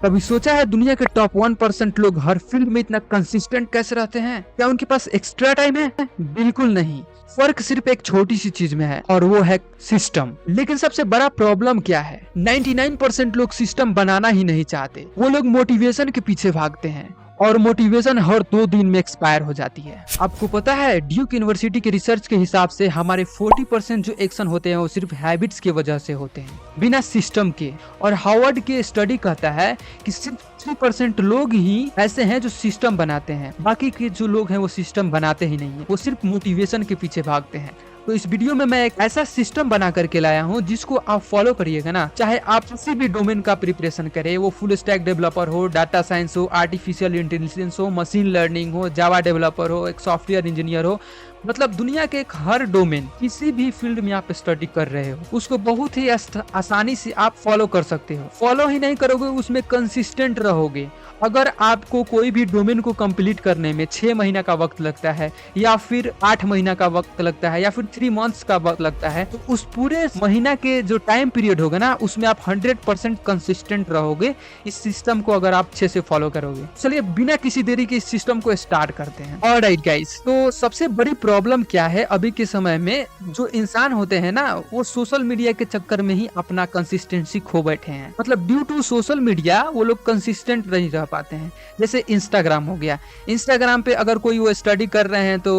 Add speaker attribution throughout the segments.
Speaker 1: कभी सोचा है दुनिया के टॉप 1% लोग हर फील्ड में इतना कंसिस्टेंट कैसे रहते हैं? क्या उनके पास एक्स्ट्रा टाइम है? बिल्कुल नहीं। फर्क सिर्फ एक छोटी सी चीज में है और वो है सिस्टम। लेकिन सबसे बड़ा प्रॉब्लम क्या है? 99% लोग सिस्टम बनाना ही नहीं चाहते। वो लोग मोटिवेशन के पीछे भागते हैं और मोटिवेशन हर 2 दिन में एक्सपायर हो जाती है। आपको पता है ड्यूक यूनिवर्सिटी के रिसर्च के हिसाब से हमारे 40% जो एक्शन होते हैं वो सिर्फ हैबिट्स की वजह से होते हैं, बिना सिस्टम के। और हार्वर्ड के स्टडी कहता है कि सिर्फ 3% लोग ही ऐसे हैं जो सिस्टम बनाते हैं, बाकी के जो लोग हैं वो सिस्टम बनाते ही नहीं है, वो सिर्फ मोटिवेशन के पीछे भागते हैं। तो इस वीडियो में मैं एक ऐसा सिस्टम बना करके लाया हूँ जिसको आप फॉलो करिएगा ना, चाहे आप किसी भी डोमेन का प्रिपरेशन करें, वो फुल स्टैक डेवलपर हो, डाटा साइंस हो, आर्टिफिशियल इंटेलिजेंस हो, मशीन लर्निंग हो, जावा डेवलपर हो, एक सॉफ्टवेयर इंजीनियर हो, मतलब दुनिया के एक हर डोमेन, किसी भी फील्ड में आप स्टडी कर रहे हो उसको बहुत ही आसानी से आप फॉलो कर सकते हो। फॉलो ही नहीं करोगे, उसमें कंसिस्टेंट रहोगे। अगर आपको कोई भी डोमेन को कंप्लीट करने में 6 महीना का वक्त लगता है या फिर 8 महीना का वक्त लगता है या फिर 3 मंथ्स का वक्त लगता है, तो उस पूरे महीना के जो टाइम पीरियड होगा ना, उसमें आप 100% कंसिस्टेंट रहोगे इस सिस्टम को अगर आप अच्छे से फॉलो करोगे। चलिए बिना किसी देरी के इस सिस्टम को स्टार्ट करते हैं। ऑलराइट गाइस, तो सबसे बड़ी प्रॉब्लम क्या है अभी के समय में? जो इंसान होते हैं ना, वो सोशल मीडिया के चक्कर में ही अपना कंसिस्टेंसी खो बैठे हैं। मतलब ड्यू टू सोशल मीडिया वो लोग कंसिस्टेंट नहीं रह पाते हैं। जैसे इंस्टाग्राम हो गया, इंस्टाग्राम पे अगर कोई वो स्टडी कर रहे हैं तो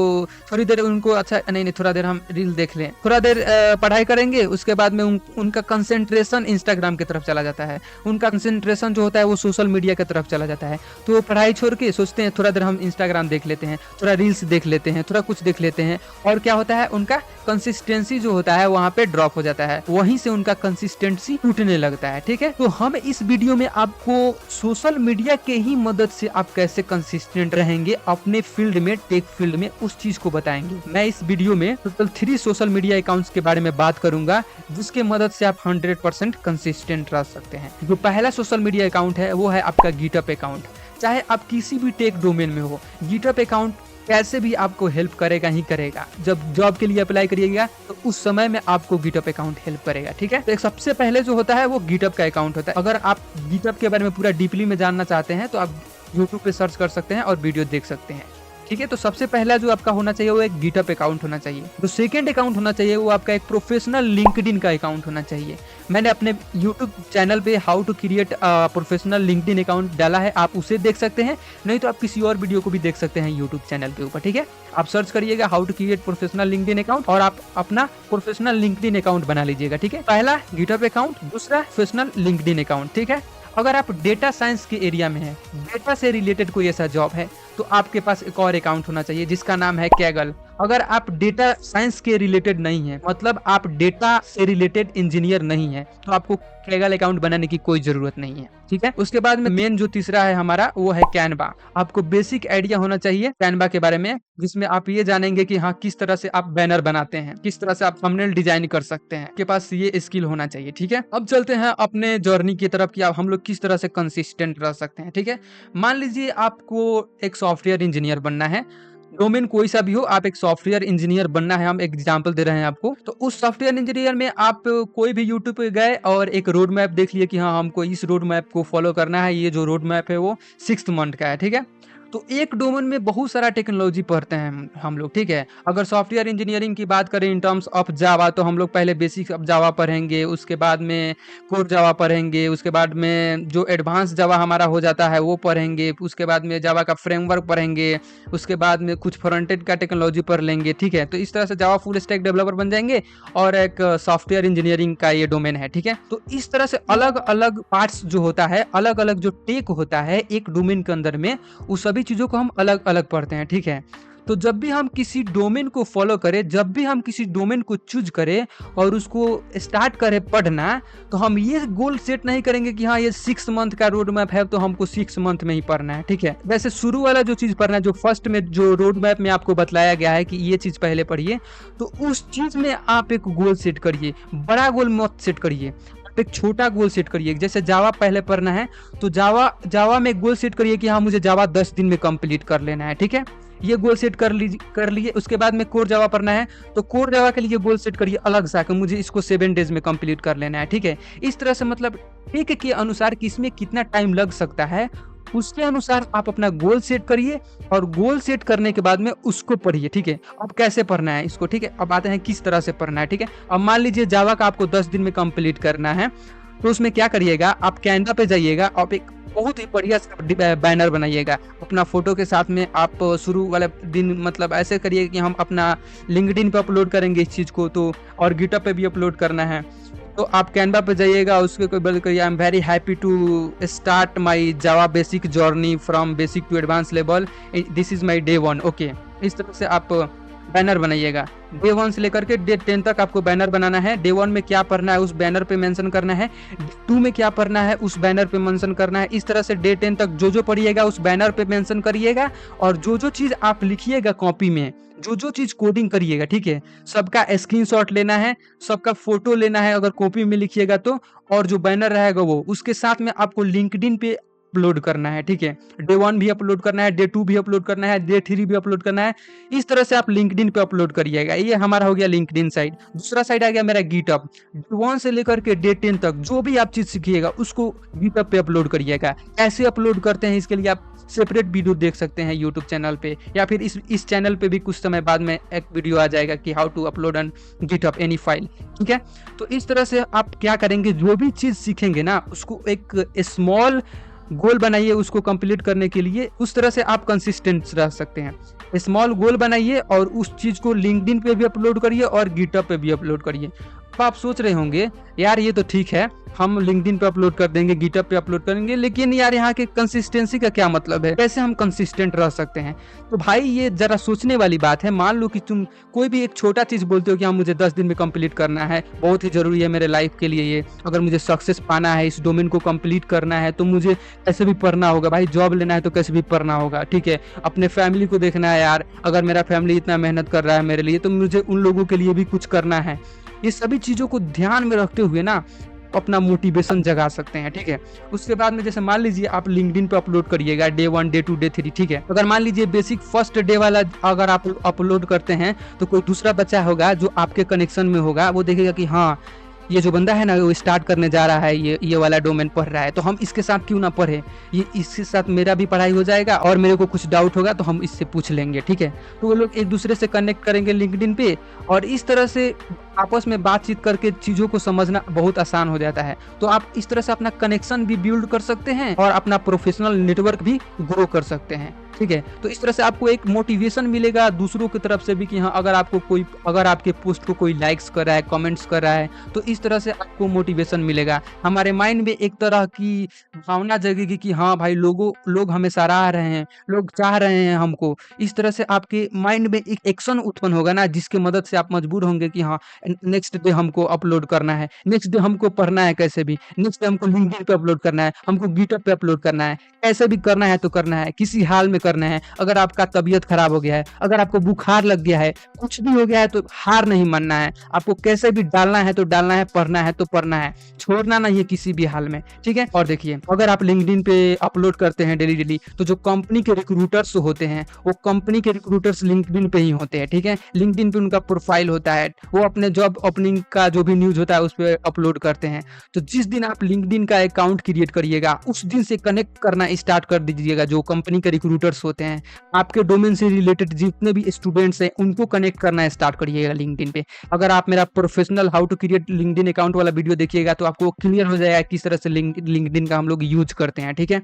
Speaker 1: थोड़ी देर उनको अच्छा नहीं थोड़ा देर हम रील देख लें, थोड़ा देर पढ़ाई करेंगे, उसके बाद में उनका कंसेंट्रेशन इंस्टाग्राम की तरफ चला जाता है, उनका कंसेंट्रेशन जो होता है वो सोशल मीडिया की तरफ चला जाता है। तो वो पढ़ाई छोड़ के सोचते हैं थोड़ा देर हम इंस्टाग्राम देख लेते हैं, थोड़ा रील्स देख लेते हैं, थोड़ा कुछ देख लेते हैं, और क्या होता है उनका कंसिस्टेंसी जो होता है वहाँ पे ड्रॉप हो जाता है, वहीं से उनका कंसिस्टेंसी टूटने लगता है। ठीक है, तो हम इस वीडियो में आपको सोशल मीडिया के ही मदद से आप कैसे कंसिस्टेंट रहेंगे अपने फील्ड में, टेक फील्ड में, उस चीज को बताएंगे। मैं इस वीडियो में टोटल 3 सोशल मीडिया अकाउंट्स के बारे में बात करूंगा जिसके मदद से आप 100% कंसिस्टेंट रह सकते हैं। जो पहला सोशल मीडिया अकाउंट है वो है आपका गिटअप अकाउंट। चाहे आप किसी भी टेक डोमेन में हो, गिटअप अकाउंट कैसे भी आपको हेल्प करेगा ही करेगा। जब जॉब के लिए अप्लाई करिएगा तो उस समय में आपको गिटअप अकाउंट हेल्प करेगा। ठीक है, तो एक सबसे पहले जो होता है वो गिटअप का अकाउंट होता है। अगर आप गिटअप के बारे में पूरा डीपली में जानना चाहते हैं तो आप यूट्यूब पे सर्च कर सकते हैं और वीडियो देख सकते हैं। ठीक है, तो सबसे पहला जो आपका होना चाहिए वो एक गिटअप अकाउंट होना चाहिए। जो सेकंड अकाउंट होना चाहिए वो आपका एक प्रोफेशनल लिंक्डइन का अकाउंट होना चाहिए। मैंने अपने यूट्यूब चैनल पे how to create professional LinkedIn account डाला है, आप उसे देख सकते हैं, नहीं तो आप किसी और वीडियो को भी देख सकते हैं यूट्यूब चैनल के ऊपर। ठीक है, आप सर्च करिएगा how to create professional LinkedIn account और आप अपना प्रोफेशनल लिंक्डइन अकाउंट बना लीजिएगा। ठीक है, पहला गिटअप अकाउंट, दूसरा प्रोफेशनल लिंक्डइन अकाउंट। ठीक है, अगर आप डेटा साइंस के एरिया में है, डेटा से रिलेटेड कोई ऐसा जॉब है, तो आपके पास एक और अकाउंट होना चाहिए जिसका नाम है कैगल। अगर आप डेटा साइंस के रिलेटेड नहीं है, मतलब आप डेटा से रिलेटेड इंजीनियर नहीं है, तो आपको कैगल अकाउंट बनाने की कोई जरूरत नहीं है। ठीक है, उसके बाद में मेन जो तीसरा है हमारा वो है कैनवा। आपको बेसिक आइडिया होना चाहिए कैनवा के बारे में, जिसमें आप ये जानेंगे कि हाँ किस तरह से आप बैनर बनाते हैं, किस तरह से आप थंबनेल डिजाइन कर सकते हैं, आपके पास ये स्किल होना चाहिए। ठीक है, अब चलते हैं अपने जर्नी की तरफ कि हम लोग किस तरह से कंसिस्टेंट रह सकते हैं। ठीक है, मान लीजिए आपको एक सॉफ्टवेयर इंजीनियर बनना है, डोमेन कोई सा भी हो, आप एक सॉफ्टवेयर इंजीनियर बनना है, हम एक एग्जांपल दे रहे हैं आपको। तो उस सॉफ्टवेयर इंजीनियर में आप कोई भी यूट्यूब पे गए और एक रोड मैप देख लिए कि हाँ हमको इस रोड मैप को फॉलो करना है, ये जो रोड मैप है वो 6 मंथ का है। ठीक है, तो एक डोमेन में बहुत सारा टेक्नोलॉजी पढ़ते हैं हम लोग। ठीक है, अगर सॉफ्टवेयर इंजीनियरिंग की बात करें इन टर्म्स ऑफ जावा, तो हम लोग पहले बेसिक ऑफ जावा पढ़ेंगे, उसके बाद में कोर जावा पढ़ेंगे, उसके बाद में जो एडवांस जावा हमारा हो जाता है वो पढ़ेंगे, उसके बाद में जावा का फ्रेमवर्क पढ़ेंगे, उसके बाद में कुछ फ्रंट एंड का टेक्नोलॉजी पढ़ लेंगे। ठीक है, तो इस तरह से जावा फुल स्टैक डेवलपर बन जाएंगे और एक सॉफ्टवेयर इंजीनियरिंग का ये डोमेन है। ठीक है, तो इस तरह से अलग अलग पार्ट्स जो होता है, अलग अलग जो टेक होता है एक डोमेन के अंदर में, उस सभी चीजों को हम अलग अलग पढ़ते हैं। ठीक है, तो जब भी हम किसी डोमेन को फॉलो करें, जब भी हम किसी डोमेन को चूज करें और उसको स्टार्ट करें पढ़ना, तो हम ये गोल सेट नहीं करेंगे कि हाँ ये 6 मंथ का रोड मैप है तो हमको 6 मंथ में ही पढ़ना है। ठीक है, वैसे शुरू वाला जो चीज पढ़ना है, जो फर्स्ट में जो रोड मैप में आपको बतलाया गया है कि ये चीज पहले पढ़िए, तो उस चीज में आप एक गोल सेट करिए। बड़ा गोल मत सेट करिए, एक छोटा गोल सेट करिए। जैसे जावा पहले पढ़ना है तो जावा में गोल सेट करिए कि हाँ मुझे जावा 10 दिन में कंप्लीट कर लेना है। ठीक है, ये गोल सेट कर लिए। उसके बाद में कोर जावा पढ़ना है तो कोर जावा के लिए गोल सेट करिए अलग सा कि मुझे इसको 7 डेज में कंप्लीट कर लेना है, ठीक है। इस तरह से मतलब एक के अनुसार कि इसमें कितना टाइम लग सकता है उसके अनुसार आप अपना गोल सेट करिए और गोल सेट करने के बाद में उसको पढ़िए, ठीक है। अब कैसे पढ़ना है इसको, ठीक है। अब आते हैं किस तरह से पढ़ना है, ठीक है। अब मान लीजिए जावा का आपको 10 दिन में कंप्लीट करना है तो उसमें क्या करिएगा, आप कैनवा पे जाइएगा और एक बहुत ही बढ़िया सा बैनर बनाइएगा अपना फोटो के साथ में। आप शुरू वाले दिन मतलब ऐसे करिए कि हम अपना लिंक्डइन पे अपलोड करेंगे इस चीज़ को, तो और गिटहब पे भी अपलोड करना है। तो आप कैनवा पे जाइएगा, उसके कोई बदल करिए I am very happy to start my Java basic journey from basic to advance level, this is my day 1। Okay, इस तरह से आप बैनर बनाइएगा। डे 1 से लेकर के डे 10 तक आपको बैनर बनाना है। डे 1 में क्या पढ़ना है उस बैनर पे मेंशन करना है, डे 2 में क्या पढ़ना है उस बैनर पे मेंशन करना है। इस तरह से डे 10 तक जो पढ़िएगा उस बैनर पे मेंशन करिएगा और जो चीज़ आप लिखिएगा कॉपी में, जो चीज़ कोडिंग करिएगा, ठीक है, सबका स्क्रीनशॉट लेना है, सबका फोटो लेना है अगर कॉपी में लिखिएगा तो, और जो बैनर रहेगा वो उसके साथ में आपको लिंक्डइन पे अपलोड करना है, ठीक है। डे 1 भी अपलोड करना है, डे 2 भी अपलोड करना है, डे 3 भी अपलोड करना है। इस तरह से आप लिंक्डइन पे अपलोड करिएगा। ये हमारा हो गया लिंक्डइन साइड। दूसरा साइड आ गया मेरा गिटहब। डे 1 से लेकर के डे 10 तक जो भी आप चीज सीखिएगा उसको गिटहब पे अपलोड करिएगा। कैसे अपलोड करते हैं इसके लिए आप सेपरेट वीडियो देख सकते हैं यूट्यूब चैनल पे, या फिर इस चैनल पे भी कुछ समय बाद में एक वीडियो आ जाएगा कि how to upload an GitHub any file, ठीक है। तो इस तरह से आप क्या करेंगे, जो भी चीज सीखेंगे ना उसको एक स्मॉल गोल बनाइए उसको कंप्लीट करने के लिए। उस तरह से आप कंसिस्टेंट रह सकते हैं। स्मॉल गोल बनाइए और उस चीज को लिंक्डइन पे भी अपलोड करिए और गिटहब पे भी अपलोड करिए। अब आप सोच रहे होंगे यार ये तो ठीक है, हम लिंक्डइन पे अपलोड कर देंगे, गिटहब पे अपलोड करेंगे, लेकिन यार यहाँ के कंसिस्टेंसी का क्या मतलब है, कैसे हम कंसिस्टेंट रह सकते हैं। तो भाई ये जरा सोचने वाली बात है। मान लो कि तुम कोई भी एक छोटा चीज बोलते हो कि हाँ मुझे 10 दिन में कंप्लीट करना है, बहुत ही जरूरी है मेरे लाइफ के लिए ये, अगर मुझे सक्सेस पाना है, इस डोमेन को कंप्लीट करना है तो मुझे कैसे भी पढ़ना होगा भाई, जॉब लेना है तो कैसे भी पढ़ना होगा, ठीक है। अपने फैमिली को देखना है यार, अगर मेरा फैमिली इतना मेहनत कर रहा है मेरे लिए तो मुझे उन लोगों के लिए भी कुछ करना है। ये सभी चीज़ों को ध्यान में रखते हुए ना अपना मोटिवेशन जगा सकते हैं, ठीक है। उसके बाद में जैसे मान लीजिए आप लिंक्डइन पे अपलोड करिएगा डे 1, डे 2, डे 3, ठीक है। अगर मान लीजिए बेसिक फर्स्ट डे वाला अगर आप अपलोड करते हैं तो कोई दूसरा बच्चा होगा जो आपके कनेक्शन में होगा, वो देखेगा कि हाँ ये जो बंदा है ना वो स्टार्ट करने जा रहा है, ये वाला डोमेन पढ़ रहा है, तो हम इसके साथ क्यों ना पढ़े, ये इसके साथ मेरा भी पढ़ाई हो जाएगा और मेरे को कुछ डाउट होगा तो हम इससे पूछ लेंगे, ठीक है। तो वो लोग एक दूसरे से कनेक्ट करेंगे लिंक्डइन पे और इस तरह से आपस में बातचीत करके चीज़ों को समझना बहुत आसान हो जाता है। तो आप इस तरह से अपना कनेक्शन भी बिल्ड कर सकते हैं और अपना प्रोफेशनल नेटवर्क भी ग्रो कर सकते हैं, ठीक है। तो इस तरह से आपको एक मोटिवेशन मिलेगा दूसरों की तरफ से भी कि हाँ अगर आपके पोस्ट को कोई लाइक्स कर रहा है, कमेंट्स कर रहा है, तो इस तरह से आपको मोटिवेशन मिलेगा। हमारे माइंड में एक तरह की भावना जगेगी कि हाँ भाई लोग हमें सराह रहे हैं, लोग चाह रहे हैं हमको। इस तरह से आपके माइंड में एक एक्शन उत्पन्न होगा ना, जिसकी मदद से आप मजबूर होंगे कि हाँ नेक्स्ट डे हमको अपलोड करना है, नेक्स्ट डे हमको पढ़ना है, कैसे भी नेक्स्ट डे हमको लिंक्डइन पे अपलोड करना है, हमको गिटहब पे अपलोड करना है, कैसे भी करना है तो करना है, किसी हाल में करना है। अगर आपका तबीयत खराब हो गया है, अगर आपको बुखार लग गया है, कुछ भी हो गया है तो हार नहीं मानना है। आपको कैसे भी डालना है तो डालना है, पढ़ना है तो पढ़ना है, छोड़ना नहीं है किसी भी हाल में, ठीक है। और देखिए अगर आप लिंक्डइन पे अपलोड करते हैं डेली तो जो कंपनी के रिक्रूटर्स होते हैं वो कंपनी के रिक्रूटर्स लिंक्डइन पे ही होते हैं, ठीक है। लिंक्डइन पे उनका प्रोफाइल होता है, वो अपने जॉब ओपनिंग का जो भी न्यूज होता है उस पर अपलोड करते हैं। तो जिस दिन आप लिंक्डइन का अकाउंट क्रिएट करिएगा उस दिन से कनेक्ट करना स्टार्ट कर दीजिएगा जो कंपनी के रिक्रूटर्स होते हैं। आपके डोमेन से रिलेटेड जितने भी स्टूडेंट्स हैं उनको कनेक्ट करना स्टार्ट करिएगा लिंक्डइन पे। अगर आप मेरा professional how to create LinkedIn account वाला वीडियो देखिएगा तो आपको क्लियर हो जाएगा किस तरह से लिंक्डइन का हम लोग यूज करते हैं, ठीक है।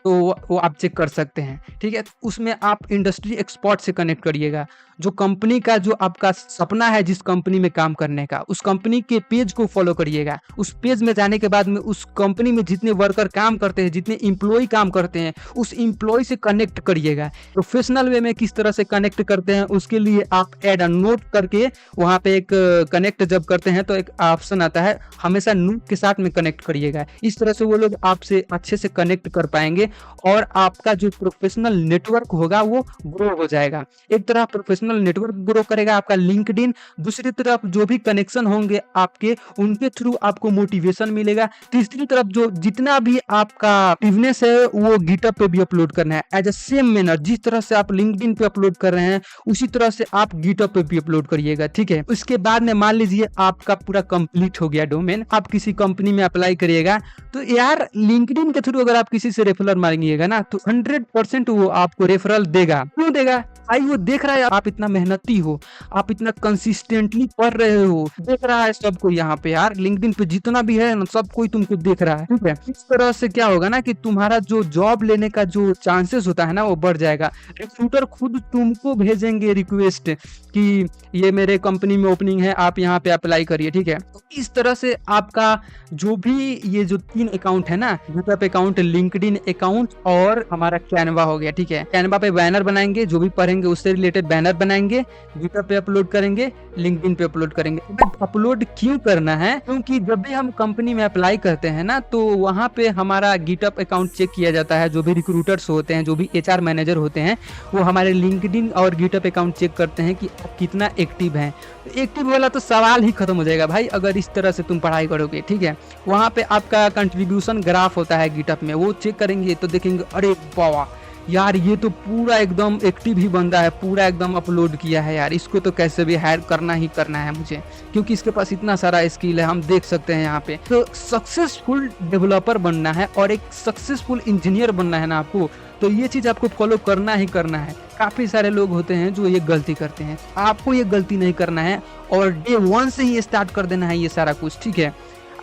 Speaker 1: तो वो आप चेक कर सकते हैं, ठीक है। उसमें आप इंडस्ट्री एक्सपर्ट से कनेक्ट करिएगा। जो कंपनी का जो आपका सपना है जिस कंपनी में काम करने का, उस कंपनी के पेज को फॉलो करिएगा। उस पेज में जाने के बाद में उस कंपनी में जितने वर्कर काम करते हैं, जितने इम्प्लॉय काम करते हैं, उस इम्प्लॉय से कनेक्ट करिएगा। प्रोफेशनल वे में किस तरह से कनेक्ट करते हैं उसके लिए आप ऐड नोट करके वहाँ पे एक कनेक्ट जब करते हैं तो एक ऑप्शन आता है, हमेशा नोट के साथ में कनेक्ट करिएगा। इस तरह से वो लोग आपसे अच्छे से कनेक्ट कर पाएंगे और आपका जो प्रोफेशनल नेटवर्क होगा वो ग्रो हो जाएगा। एक तरफ प्रोफेशनल नेटवर्क ग्रो करेगा आपका लिंक्डइन, दूसरी तरफ जो भी कनेक्शन होंगे आपके उनके थ्रू आपको मोटिवेशन मिलेगा, तीसरी तरफ जो जितना भी आपका बिजनेस है वो गिटहब पे भी अपलोड करना है एज अ सेम मैनर। जिस तरह से आप लिंक्डइन पे अपलोड कर रहे हैं उसी तरह से आप गिटहब पे भी अपलोड करिएगा, ठीक है। उसके बाद में मान लीजिए आपका पूरा कंप्लीट हो गया डोमेन, आप किसी कंपनी में अप्लाई करिएगा, तो यार लिंक्डइन के थ्रू अगर आप किसी से रेफरल मांगिएगा ना तो 100% वो आपको रेफरल देगा। क्यों देगा भाई? वो देख रहा है आप इतना मेहनती हो, आप इतना कंसिस्टेंटली पढ़ रहे हो, देख रहा है सबको यहाँ पे यार लिंक्डइन पे जितना भी है ना सब कोई तुमको देख रहा है, ठीक है। इस तरह से क्या होगा ना कि तुम्हारा जो जॉब लेने का जो चांसेस होता है ना वो बढ़ जाएगा। रिक्रूटर खुद तुमको भेजेंगे रिक्वेस्ट कि ये मेरे कंपनी में ओपनिंग है, आप यहाँ पे अप्लाई करिए, ठीक है। तो इस तरह से आपका जो भी ये जो 3 अकाउंट है ना, गिटहब अकाउंट, लिंक्डइन अकाउंट और हमारा कैनवा हो गया, ठीक है। कैनवा पे बैनर बनाएंगे, जो भी पढ़ेंगे उससे रिलेटेड बैनर बनाएंगे, गिटहब पे अपलोड करेंगे, लिंक्डइन पे अपलोड करेंगे। अपलोड क्यों करना है? क्योंकि जब भी हम कंपनी में अप्लाई करते हैं ना तो वहाँ पे हमारा गिटहब अकाउंट चेक किया जाता है। जो भी रिक्रूटर्स होते हैं, जो भी HR मैनेजर होते हैं, वो हमारे लिंक्डइन और गिटहब अकाउंट चेक करते हैं कि आप कितना एक्टिव हैं। तो एक्टिव वाला तो सवाल ही खत्म हो जाएगा भाई अगर इस तरह से तुम पढ़ाई करोगे, ठीक है। वहाँ पे आपका कंट्रीब्यूशन ग्राफ होता है गिटहब में, वो चेक करेंगे तो देखेंगे अरे बाबा यार ये तो पूरा एकदम एक्टिव ही बंदा है, पूरा एकदम अपलोड किया है यार, इसको तो कैसे भी हायर करना ही करना है मुझे, क्योंकि इसके पास इतना सारा स्किल है। हम देख सकते हैं यहाँ पे। तो सक्सेसफुल डेवलपर बनना है और एक सक्सेसफुल इंजीनियर बनना है ना आपको, तो ये चीज आपको फॉलो करना ही करना है। काफी सारे लोग होते हैं जो ये गलती करते हैं, आपको ये गलती नहीं करना है और डे 1 से ही स्टार्ट कर देना है ये सारा कुछ, ठीक है।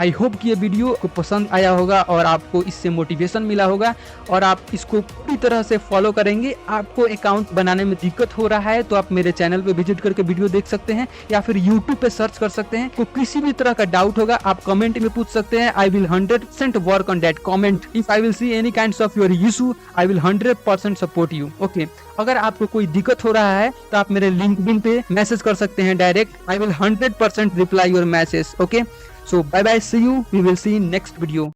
Speaker 1: आई होप कि ये वीडियो को पसंद आया होगा और आपको इससे मोटिवेशन मिला होगा और आप इसको पूरी तरह से फॉलो करेंगे। आपको अकाउंट बनाने में दिक्कत हो रहा है तो आप मेरे चैनल पे विजिट करके वीडियो देख सकते हैं या फिर यूट्यूब पे सर्च कर सकते हैं। तो किसी भी तरह का डाउट होगा आप कमेंट में पूछ सकते हैं। I will 100% work on that comment. If I will see any kinds of your issue I will 100% support you. Okay, अगर आपको कोई दिक्कत हो रहा है तो आप मेरे लिंक्डइन पे मैसेज कर सकते हैं direct. I will 100% reply your message. Okay, so bye bye, see you, we will see in next video.